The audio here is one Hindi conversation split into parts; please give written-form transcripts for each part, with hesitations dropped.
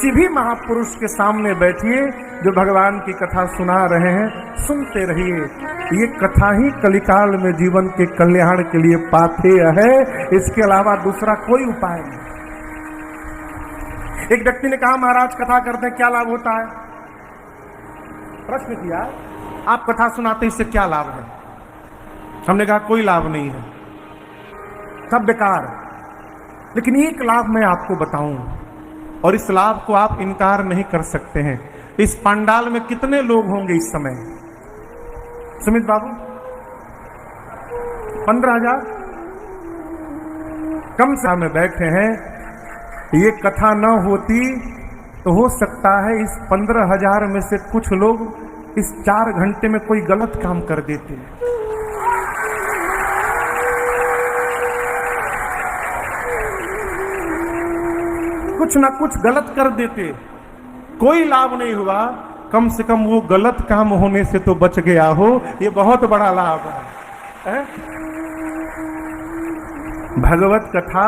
किसी भी महापुरुष के सामने बैठिए जो भगवान की कथा सुना रहे हैं, सुनते रहिए। ये कथा ही कलिकाल में जीवन के कल्याण के लिए पाथेय है, इसके अलावा दूसरा कोई उपाय नहीं। एक व्यक्ति ने कहा, महाराज कथा करते क्या लाभ होता है? प्रश्न किया, आप कथा सुनाते इससे क्या लाभ है? हमने कहा कोई लाभ नहीं है, सब बेकार। लेकिन एक लाभ मैं आपको बताऊं, और इस लाभ को आप इनकार नहीं कर सकते हैं। इस पंडाल में कितने लोग होंगे इस समय? सुमित बाबू, 15,000 कम से में बैठे हैं। ये कथा न होती तो हो सकता है इस 15,000 में से कुछ लोग इस 4 घंटे में कोई गलत काम कर देते। कुछ ना कुछ गलत कर देते, कोई लाभ नहीं हुआ, कम से कम वो गलत काम होने से तो बच गया हो, ये बहुत बड़ा लाभ है। भगवत कथा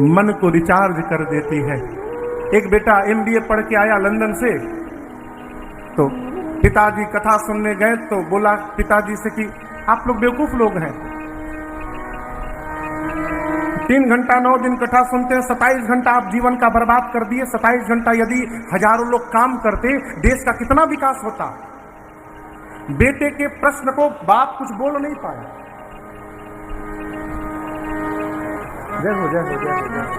मन को रिचार्ज कर देती है। एक बेटा MBA पढ़ के आया लंदन से, तो पिताजी कथा सुनने गए तो बोला पिताजी से कि आप लोग बेवकूफ लोग हैं, 3 घंटा 9 दिन कथा सुनते हैं, 27 घंटा आप जीवन का बर्बाद कर दिए। 27 घंटा यदि हजारों लोग काम करते, देश का कितना विकास होता। बेटे के प्रश्न को बाप कुछ बोल नहीं पाया। जय हो, जय हो, जय हो, जय हो,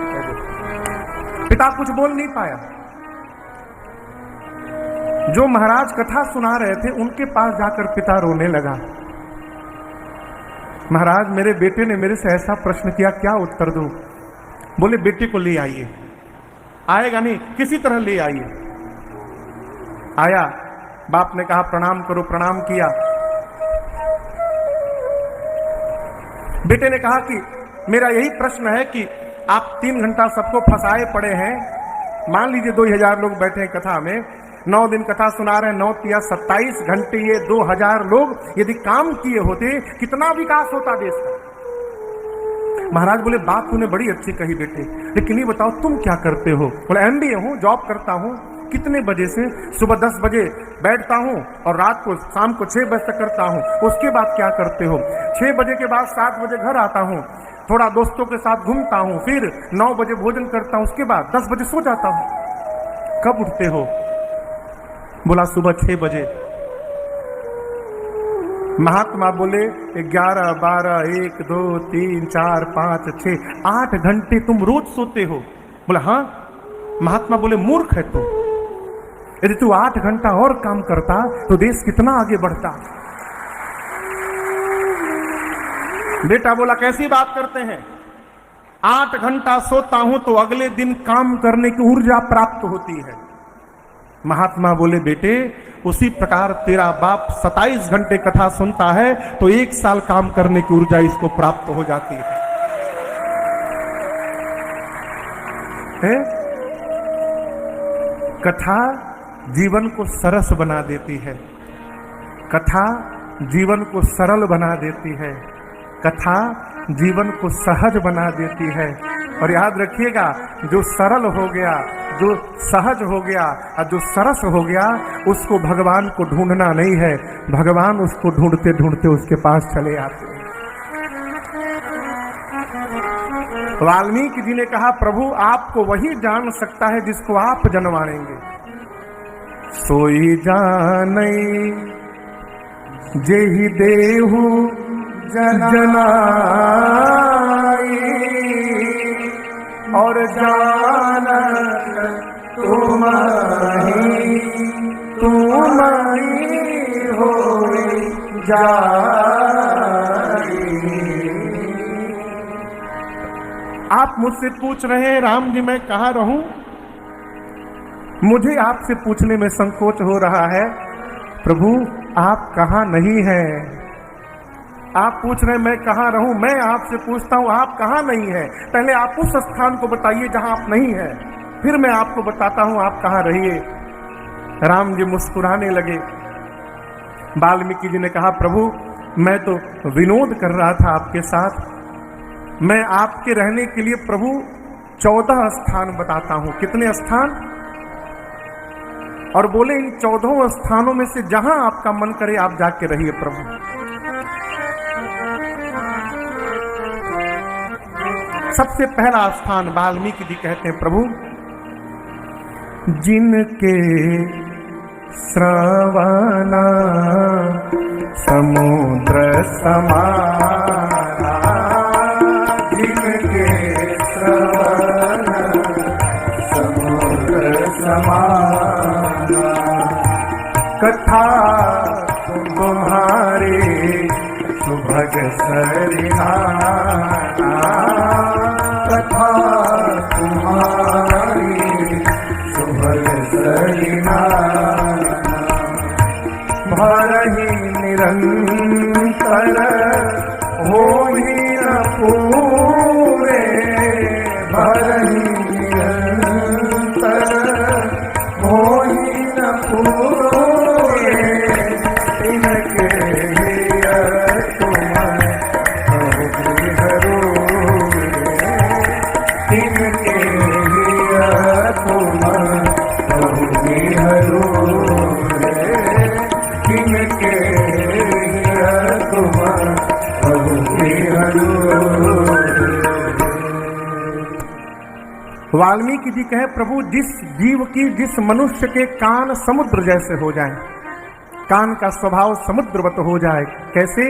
जय हो। पिता कुछ बोल नहीं पाया। जो महाराज कथा सुना रहे थे उनके पास जाकर पिता रोने लगा। महाराज, मेरे बेटे ने मेरे से ऐसा प्रश्न किया, क्या उत्तर दूं? बोले बेटे को ले आइए। आएगा नहीं, किसी तरह ले आइए। आया, बाप ने कहा प्रणाम करो, प्रणाम किया। बेटे ने कहा कि मेरा यही प्रश्न है कि आप 3 घंटा सबको फंसाए पड़े हैं, मान लीजिए 2000 लोग बैठे हैं कथा में, 9 दिन कथा सुना रहे हैं, 9 या 27 घंटे ये 2000 लोग यदि काम किए होते, कितना विकास होता देश का। महाराज बोले बात तूने बड़ी अच्छी कही बेटे, लेकिन ये बताओ तुम क्या करते हो? बोले MBA हूँ, जॉब करता हूँ। कितने बजे से? सुबह 10 बजे बैठता हूँ और रात को शाम को 6 बजे तक करता हूँ। उसके बाद क्या करते हो? 6 बजे के बाद 7 बजे घर आता हूँ, थोड़ा दोस्तों के साथ घूमता हूँ, फिर 9 बजे भोजन करता हूँ, उसके बाद 10 बजे सो जाता हूँ। कब उठते हो? बोला सुबह 6 बजे। महात्मा बोले 11, 12, 1, 2, 3, 4, 5, 6, 8 घंटे तुम रोज सोते हो? बोला हाँ। महात्मा बोले मूर्ख है तू, यदि तू 8 घंटा और काम करता तो देश कितना आगे बढ़ता। बेटा बोला कैसी बात करते हैं? 8 घंटा सोता हूं तो अगले दिन काम करने की ऊर्जा प्राप्त होती है। महात्मा बोले बेटे, उसी प्रकार तेरा बाप 27 घंटे कथा सुनता है तो 1 साल काम करने की ऊर्जा इसको प्राप्त हो जाती है? कथा जीवन को सरस बना देती है, कथा जीवन को सरल बना देती है, कथा जीवन को सहज बना देती है। और याद रखिएगा, जो सरल हो गया, जो सहज हो गया और जो सरस हो गया, उसको भगवान को ढूंढना नहीं है, भगवान उसको ढूंढते ढूंढते उसके पास चले आते हैं। वाल्मीकि जी ने कहा प्रभु आपको वही जान सकता है जिसको आप जनवाएंगे। सोई जानै जेहि देहु जनाई, और जानत तुम्हारी तुम्हारी होई जाई। आप मुझसे पूछ रहे हैं राम जी मैं कहाँ रहूं? मुझे आपसे पूछने में संकोच हो रहा है, प्रभु आप कहाँ नहीं हैं? आप पूछ रहे हैं मैं कहाँ रहूं, मैं आपसे पूछता हूं आप कहाँ नहीं है। पहले आप उस स्थान को बताइए जहां आप नहीं है, फिर मैं आपको बताता हूं आप कहाँ रहिए। राम जी मुस्कुराने लगे। वाल्मीकि जी ने कहा प्रभु मैं तो विनोद कर रहा था आपके साथ, मैं आपके रहने के लिए प्रभु 14 स्थान बताता हूं। कितने स्थान? और बोले इन 14 स्थानों में से जहां आपका मन करे आप जाके रहिए प्रभु। सबसे पहला स्थान वाल्मीकि जी कहते हैं प्रभु, जिनके श्रवणा समुद्र समाना, जिनके श्रवणा समुद्र समाना, कथा तुम्हारे सुभग सरिहाना, कथा तुम्हारी सुभग सरिहाना, भरहि निरंतर होहि न पूरे, भरहि निरंतर होहि न पूरे, इनके तुम इनके तुम इनके तुम वाल्मीकि जी कहे प्रभु, जिस जीव की, जिस मनुष्य के कान समुद्र जैसे हो जाएं, कान का स्वभाव समुद्रवत हो जाए। कैसे?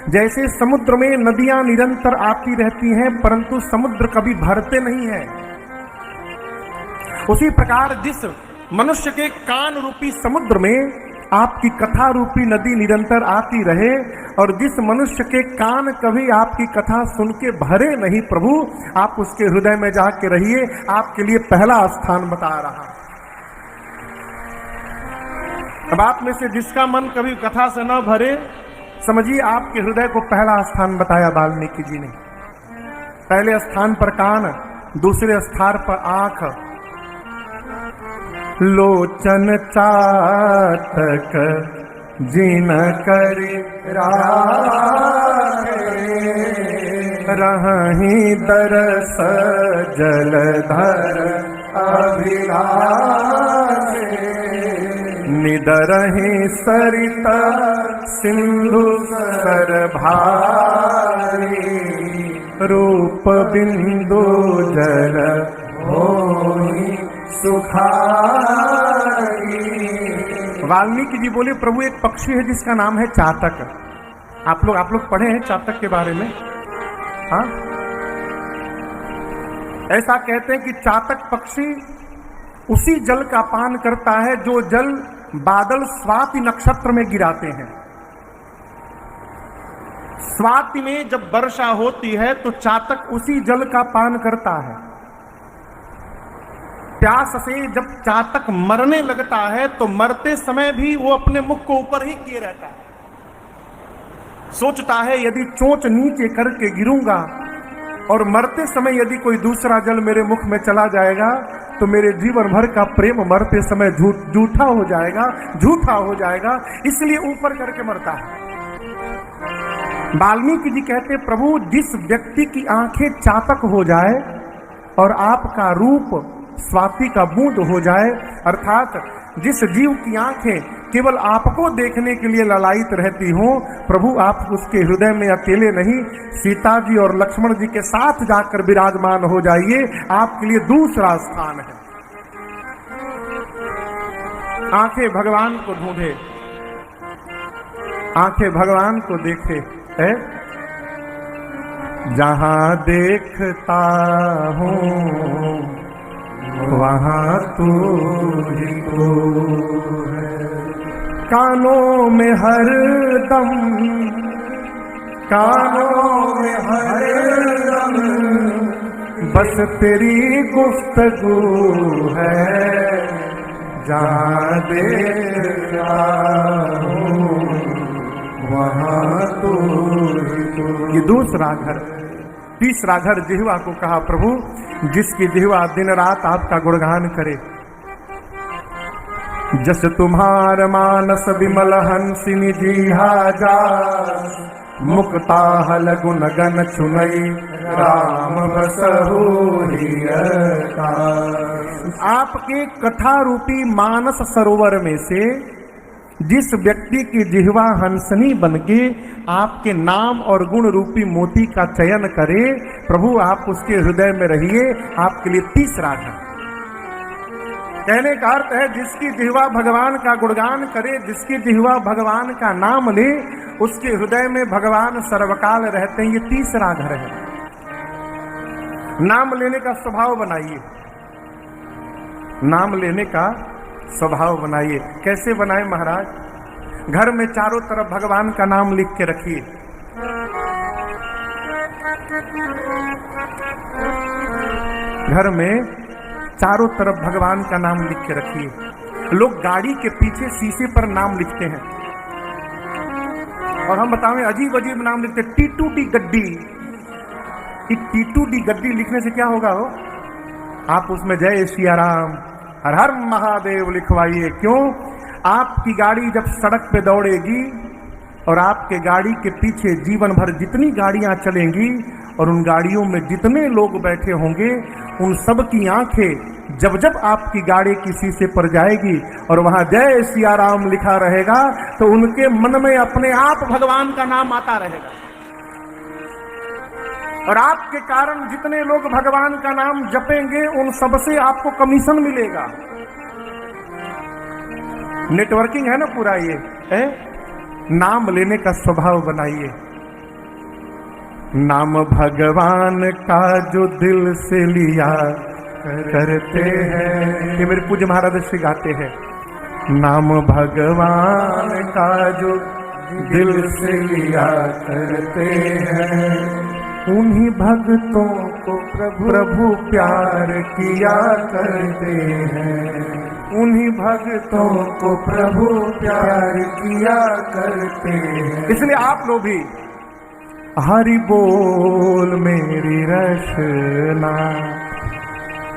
जैसे समुद्र में नदियां निरंतर आती रहती हैं परंतु समुद्र कभी भरते नहीं है, उसी प्रकार जिस मनुष्य के कान रूपी समुद्र में आपकी कथा रूपी नदी निरंतर आती रहे, और जिस मनुष्य के कान कभी आपकी कथा सुन के भरे नहीं प्रभु, आप उसके हृदय में जाके रहिए। आपके लिए पहला स्थान बता रहा। अब आप में से जिसका मन कभी कथा से न भरे, समझिए आपके हृदय को पहला स्थान बताया वाल्मीकि जी ने। पहले स्थान पर कान, दूसरे स्थान पर आंख। लोचन चातक जिन करि राखे, रहहि दरस जलधर अभिलाषे, निदरहि सरित सिंधु सर भारी, रूप बिंदु जल होहि सुखारी। वाल्मीकि जी बोले प्रभु, एक पक्षी है जिसका नाम है चातक। आप लोग पढ़े हैं चातक के बारे में? हाँ, ऐसा कहते हैं कि चातक पक्षी उसी जल का पान करता है जो जल बादल स्वाति नक्षत्र में गिराते हैं। स्वाति में जब वर्षा होती है तो चातक उसी जल का पान करता है। प्यास से जब चातक मरने लगता है तो मरते समय भी वो अपने मुख को ऊपर ही किए रहता है। सोचता है यदि चोंच नीचे करके गिरूंगा और मरते समय यदि कोई दूसरा जल मेरे मुख में चला जाएगा तो मेरे जीवन भर का प्रेम मरते समय झूठा हो जाएगा, इसलिए ऊपर करके मरता है। वाल्मीकि जी कहते प्रभु, जिस व्यक्ति की आंखें चातक हो जाए और आपका रूप स्वाति का बूंद हो जाए, अर्थात जिस जीव की आंखें केवल आपको देखने के लिए ललायित रहती हो, प्रभु आप उसके हृदय में अकेले नहीं, सीता जी और लक्ष्मण जी के साथ जाकर विराजमान हो जाइए। आपके लिए दूसरा स्थान है। आंखें भगवान को ढूंढे, आंखें भगवान को देखे है। जहां देखता हूं वहां तू ही तू है, कानों में हरदम बस तेरी गुफ्तगू है। जहां देखता हूं वहां तू ही तू। ये दूसरा घर। तीसरा घर जिह्वा को कहा प्रभु, जिसकी जिह्वा दिन रात आपका गुणगान करे। जस तुम्हार मानस विमल हंसिनी जीहा जा, मुक्ता हल गुण गन चुनई, राम बसहु हृदय कास। आपके कथा रूपी मानस सरोवर में से जिस व्यक्ति की जिह्वा हंसनी बनके आपके नाम और गुण रूपी मोती का चयन करे, प्रभु आप उसके हृदय में रहिए, आपके लिए 30 राग है। कहने का अर्थ है जिसकी जिह्वा भगवान का गुणगान करे, जिसकी जिह्वा भगवान का नाम ले, उसके हृदय में भगवान सर्वकाल रहते हैं। ये 30 राग है। नाम लेने का स्वभाव बनाइए, नाम लेने का स्वभाव बनाइए। कैसे बनाए महाराज? घर में चारों तरफ भगवान का नाम लिख के रखिए। घर में चारों तरफ भगवान का नाम लिख के रखिए। लोग गाड़ी के पीछे शीशे पर नाम लिखते हैं, और हम बताएं अजीब अजीब नाम लिखते हैं। टीटू डी गड्डी। टीटू डी गड्डी लिखने से क्या होगा हो? आप उसमें जय सिया राम, हर हर महादेव लिखवाइए। क्यों? आपकी गाड़ी जब सड़क पे दौड़ेगी और आपके गाड़ी के पीछे जीवन भर जितनी गाड़ियां चलेंगी और उन गाड़ियों में जितने लोग बैठे होंगे, उन सब की आंखें जब जब आपकी गाड़ी की शीशे पर जाएगी और वहां जय सिया राम लिखा रहेगा, तो उनके मन में अपने आप भगवान का नाम आता रहेगा। और आपके कारण जितने लोग भगवान का नाम जपेंगे, उन सबसे आपको कमीशन मिलेगा। नेटवर्किंग है ना पूरा ये है। नाम लेने का स्वभाव बनाइए। नाम भगवान का जो दिल से लिया करते हैं, ये मेरे पूज्य महाराज श्री गाते हैं। नाम भगवान का जो दिल से लिया करते हैं, उन्हीं भक्तों को प्रभु प्यार किया करते हैं। उन्हीं भक्तों को प्रभु प्यार किया करते हैं। इसलिए आप लोग भी हरि बोल मेरी रचना,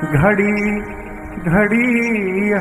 घड़ी घड़ी